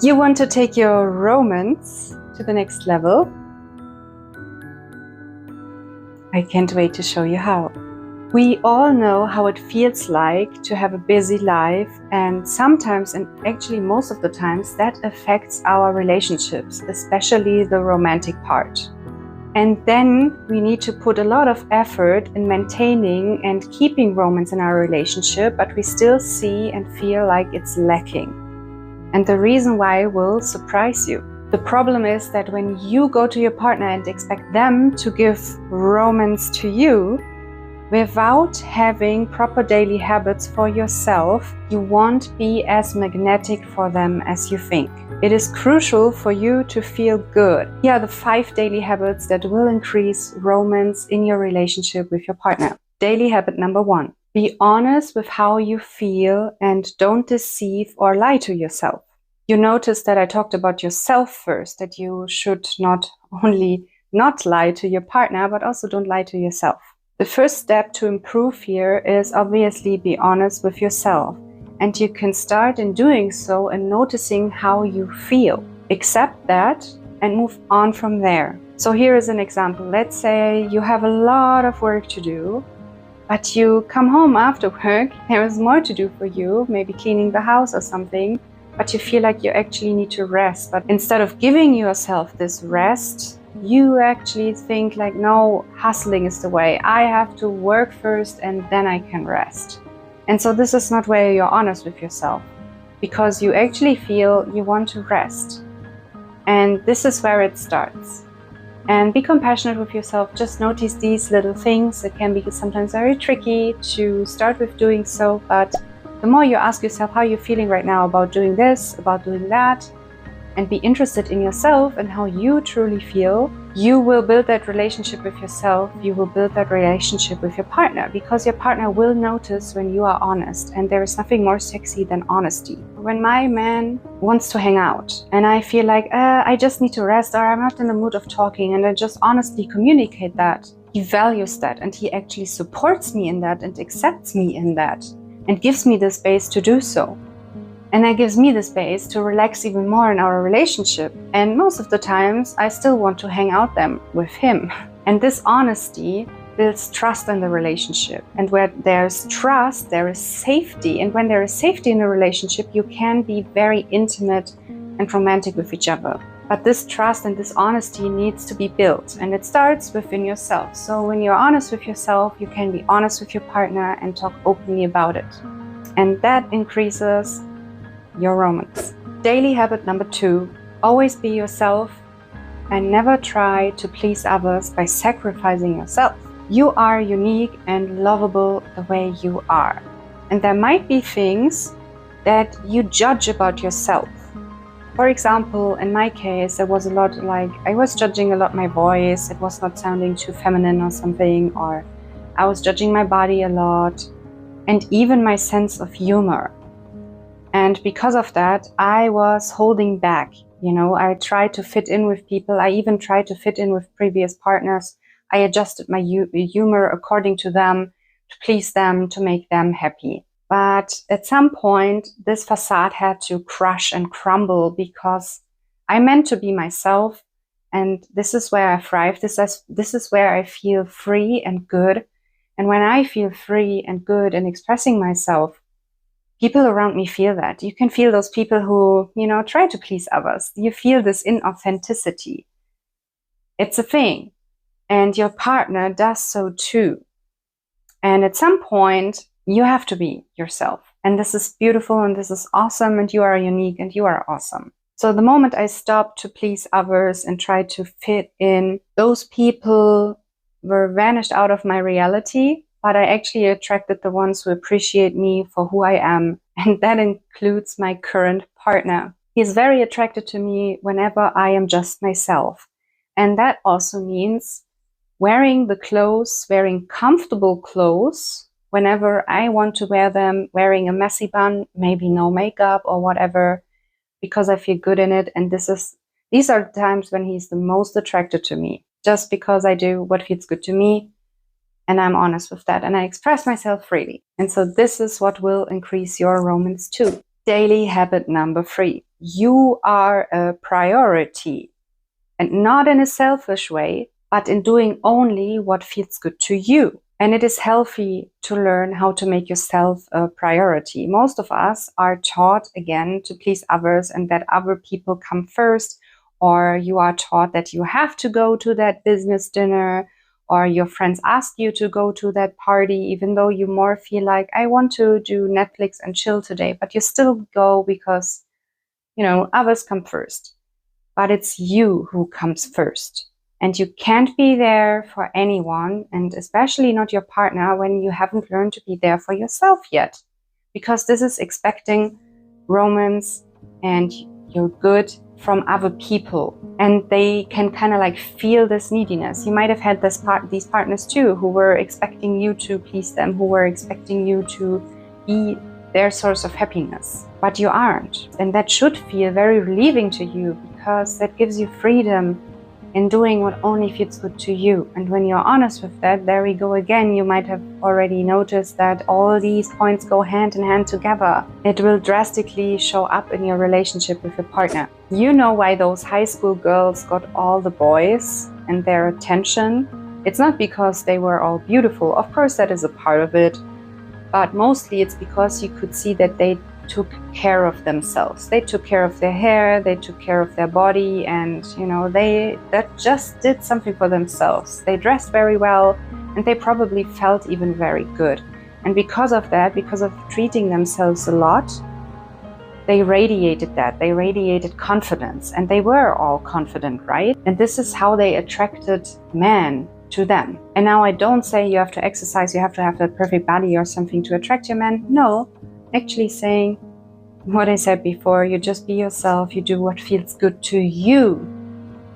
You want to take your romance to the next level? I can't wait to show you how. We all know how it feels like to have a busy life, and sometimes, and actually most of the times, that affects our relationships, especially the romantic part. And then we need to put a lot of effort in maintaining and keeping romance in our relationship, but we still see and feel like it's lacking. And the reason why will surprise you. The problem is that when you go to your partner and expect them to give romance to you, without having proper daily habits for yourself, you won't be as magnetic for them as you think. It is crucial for you to feel good. Here are the 5 daily habits that will increase romance in your relationship with your partner. Daily habit number 1. Be honest with how you feel and don't deceive or lie to yourself. You notice that I talked about yourself first, that you should not only not lie to your partner, but also don't lie to yourself. The first step to improve here is obviously be honest with yourself. And you can start in doing so and noticing how you feel. Accept that and move on from there. So here is an example. Let's say you have a lot of work to do, but you come home after work, there is more to do for you, maybe cleaning the house or something, but you feel like you actually need to rest. But instead of giving yourself this rest, you actually think like, no, hustling is the way. I have to work first and then I can rest. And so this is not where you're honest with yourself, because you actually feel you want to rest. And this is where it starts. And be compassionate with yourself. Just notice these little things. It can be sometimes very tricky to start with doing so, but the more you ask yourself how you're feeling right now about doing this, about doing that, and be interested in yourself and how you truly feel, you will build that relationship with yourself. You will build that relationship with your partner, because your partner will notice when you are honest, and there is nothing more sexy than honesty. When my man wants to hang out and I feel like I just need to rest, or I'm not in the mood of talking, and I just honestly communicate that, he values that and he actually supports me in that and accepts me in that and gives me the space to do so. And that gives me the space to relax even more in our relationship. And most of the times, I still want to hang out with him. And this honesty builds trust in the relationship. And where there's trust, there is safety. And when there is safety in a relationship, you can be very intimate and romantic with each other. But this trust and this honesty needs to be built. And it starts within yourself. So when you're honest with yourself, you can be honest with your partner and talk openly about it. And that increases your romance. Daily habit number 2, always be yourself and never try to please others by sacrificing yourself. You are unique and lovable the way you are. And there might be things that you judge about yourself. For example, in my case, there was a lot like, I was judging a lot my voice. It was not sounding too feminine or something, or I was judging my body a lot, and even my sense of humor. And because of that, I was holding back. I tried to fit in with people. I even tried to fit in with previous partners. I adjusted my humor according to them, to please them, to make them happy. But at some point, this facade had to crush and crumble, because I meant to be myself. And this is where I thrive. This is where I feel free and good. And when I feel free and good in expressing myself, people around me feel that. You can feel those people who, try to please others. You feel this inauthenticity. It's a thing. And your partner does so too. And at some point, you have to be yourself. And this is beautiful and this is awesome, and you are unique and you are awesome. So the moment I stopped to please others and tried to fit in, those people were vanished out of my reality. But I actually attracted the ones who appreciate me for who I am. And that includes my current partner. He's very attracted to me whenever I am just myself. And that also means wearing the clothes, wearing comfortable clothes whenever I want to wear them, wearing a messy bun, maybe no makeup or whatever, because I feel good in it. And these are the times when he's the most attracted to me, just because I do what feels good to me. And I'm honest with that, and I express myself freely. And so this is what will increase your romance too. Daily habit number 3. you are a priority, and not in a selfish way, but in doing only what feels good to you. And it is healthy to learn how to make yourself a priority. Most of us are taught, again, to please others and that other people come first, or you are taught that you have to go to that business dinner, or your friends ask you to go to that party, even though you more feel like, I want to do Netflix and chill today, but you still go because, others come first. But it's you who comes first. And you can't be there for anyone, and especially not your partner, when you haven't learned to be there for yourself yet. Because this is expecting romance and you're good from other people. And they can kind of like feel this neediness. You might have had these partners too, who were expecting you to please them, who were expecting you to be their source of happiness. But you aren't. And that should feel very relieving to you, because that gives you freedom in doing what only feels good to you. And when you're honest with that, there we go again, you might have already noticed that all these points go hand in hand together. It will drastically show up in your relationship with your partner. You know why those high school girls got all the boys and their attention. It's not because they were all beautiful. Of course, that is a part of it. But mostly it's because you could see that they took care of themselves. They took care of their hair, they took care of their body, and that just did something for themselves. They dressed very well, and they probably felt even very good. And because of that, because of treating themselves a lot, they radiated that. They radiated confidence, and they were all confident, right? And this is how they attracted men to them. And now I don't say you have to exercise, you have to have that perfect body or something to attract your man. No, actually saying what I said before, you just be yourself, you do what feels good to you,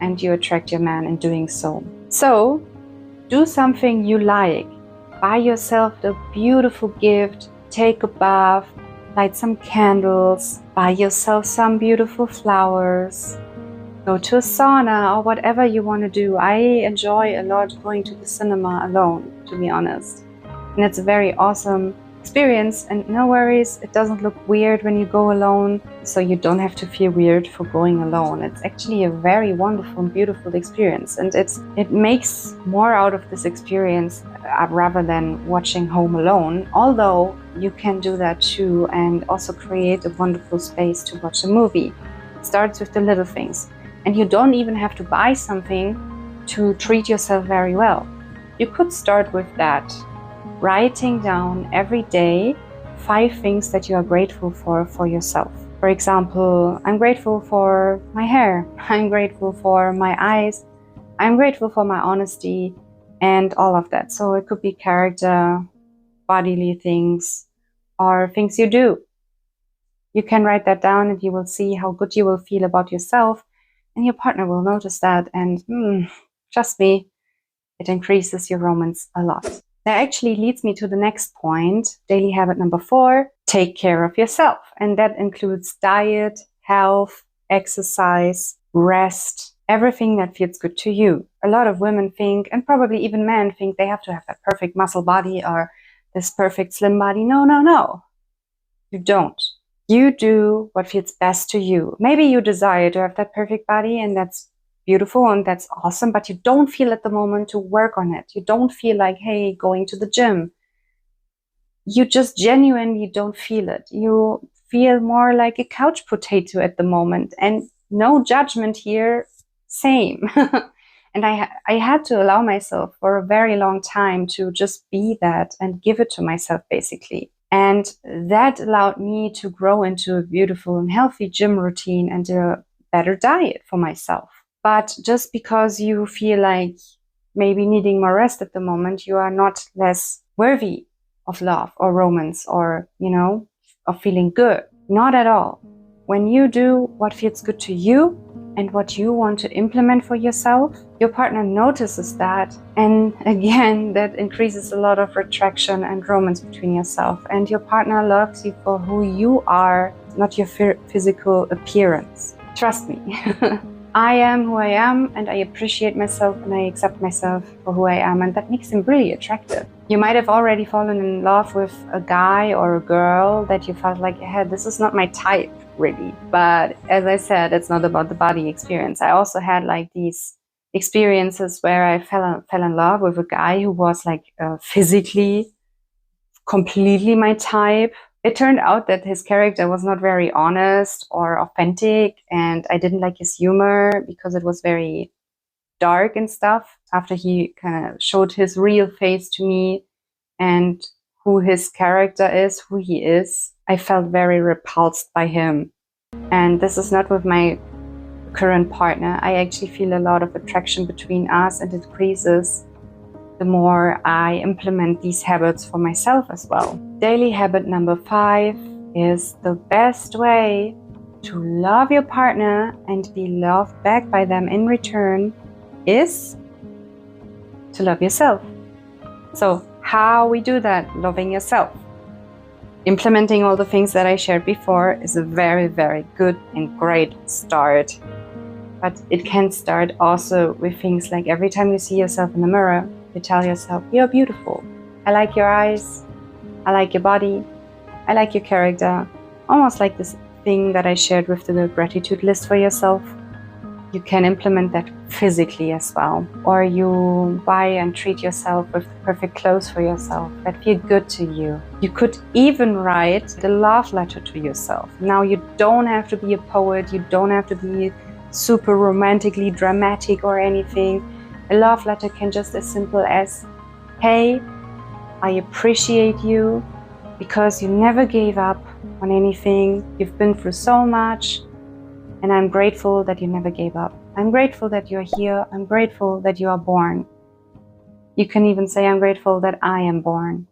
and you attract your man in doing so. So do something you like. Buy yourself a beautiful gift, take a bath, light some candles, buy yourself some beautiful flowers, go to a sauna or whatever you want to do. I enjoy a lot going to the cinema alone, to be honest. And it's a very awesome experience, and no worries, it doesn't look weird when you go alone, so you don't have to feel weird for going alone. It's actually a very wonderful and beautiful experience, and it makes more out of this experience rather than watching Home Alone, although you can do that too and also create a wonderful space to watch a movie. It starts with the little things, and you don't even have to buy something to treat yourself very well. You could start with that. Writing down every day 5 things that you are grateful for yourself. For example, I'm grateful for my hair, I'm grateful for my eyes, I'm grateful for my honesty, and all of that. So it could be character, bodily things, or things you do. You can write that down and you will see how good you will feel about yourself, and your partner will notice that, and trust me, it increases your romance a lot. That actually leads me to the next point, daily habit number 4, take care of yourself. And that includes diet, health, exercise, rest, everything that feels good to you. A lot of women think, and probably even men think, they have to have that perfect muscle body or this perfect slim body. No. You don't. You do what feels best to you. Maybe you desire to have that perfect body, and that's beautiful and that's awesome, but you don't feel at the moment to work on it. You don't feel like, hey, going to the gym. You just genuinely don't feel it. You feel more like a couch potato at the moment, and no judgment here, same. And I had to allow myself for a very long time to just be that and give it to myself, basically. And that allowed me to grow into a beautiful and healthy gym routine and a better diet for myself. But just because you feel like maybe needing more rest at the moment, you are not less worthy of love or romance or, of feeling good. Not at all. When you do what feels good to you and what you want to implement for yourself, your partner notices that. And again, that increases a lot of attraction and romance between yourself. And your partner loves you for who you are, not your physical appearance. Trust me. I am who I am, and I appreciate myself and I accept myself for who I am, and that makes him really attractive. You might have already fallen in love with a guy or a girl that you felt like, hey, this is not my type. really. But as I said, it's not about the body experience. I also had like these experiences where I fell in love with a guy who was like physically completely my type. It turned out that his character was not very honest or authentic, and I didn't like his humor because it was very dark and stuff. After he kind of showed his real face to me and who his character is, who he is, I felt very repulsed by him. And this is not with my current partner. I actually feel a lot of attraction between us, and it increases the more I implement these habits for myself as well. Daily habit number 5 is the best way to love your partner and be loved back by them in return is to love yourself. So how we do that? Loving yourself. Implementing all the things that I shared before is a very, very good and great start. But it can start also with things like every time you see yourself in the mirror, you tell yourself, you're beautiful. I like your eyes. I like your body. I like your character. Almost like this thing that I shared with the gratitude list for yourself. You can implement that physically as well. Or you buy and treat yourself with perfect clothes for yourself that feel good to you. You could even write the love letter to yourself. Now you don't have to be a poet. You don't have to be super romantically dramatic or anything. A love letter can just as simple as, hey, I appreciate you because you never gave up on anything. You've been through so much, and I'm grateful that you never gave up. I'm grateful that you're here. I'm grateful that you are born. You can even say, I'm grateful that I am born.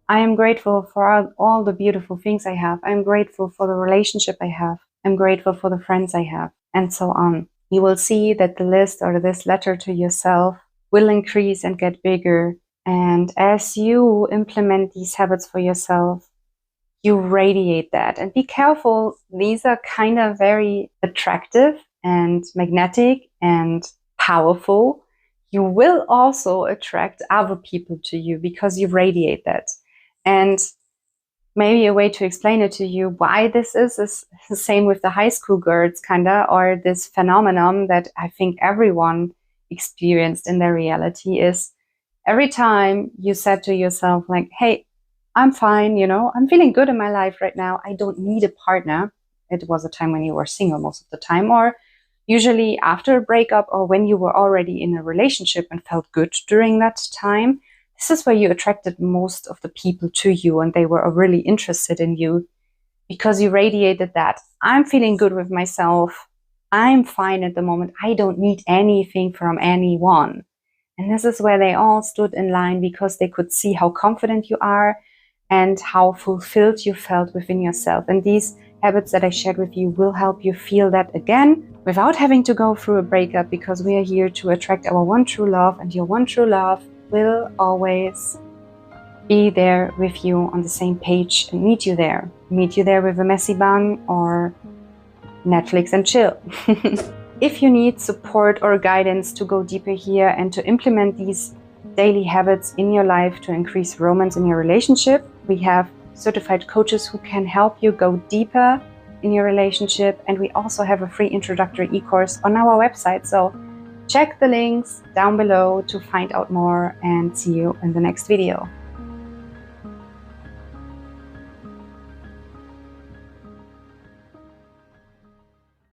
I am grateful for all the beautiful things I have. I'm grateful for the relationship I have. I'm grateful for the friends I have, and so on. You will see that the list or this letter to yourself will increase and get bigger. And as you implement these habits for yourself, you radiate that. And be careful, these are kind of very attractive and magnetic and powerful. You will also attract other people to you because you radiate that. And maybe a way to explain it to you why this is the same with the high school girls, kinda, or this phenomenon that I think everyone experienced in their reality is every time you said to yourself like, hey, I'm fine, you know, I'm feeling good in my life right now. I don't need a partner. It was a time when you were single most of the time, or usually after a breakup, or when you were already in a relationship and felt good during that time. This is where you attracted most of the people to you, and they were really interested in you because you radiated that. I'm feeling good with myself. I'm fine at the moment. I don't need anything from anyone. And this is where they all stood in line because they could see how confident you are and how fulfilled you felt within yourself. And these habits that I shared with you will help you feel that again without having to go through a breakup, because we are here to attract our one true love, and your one true love will always be there with you on the same page and meet you there. Meet you there with a messy bun or Netflix and chill. If you need support or guidance to go deeper here and to implement these daily habits in your life to increase romance in your relationship, we have certified coaches who can help you go deeper in your relationship. And we also have a free introductory e-course on our website. So check the links down below to find out more, and see you in the next video.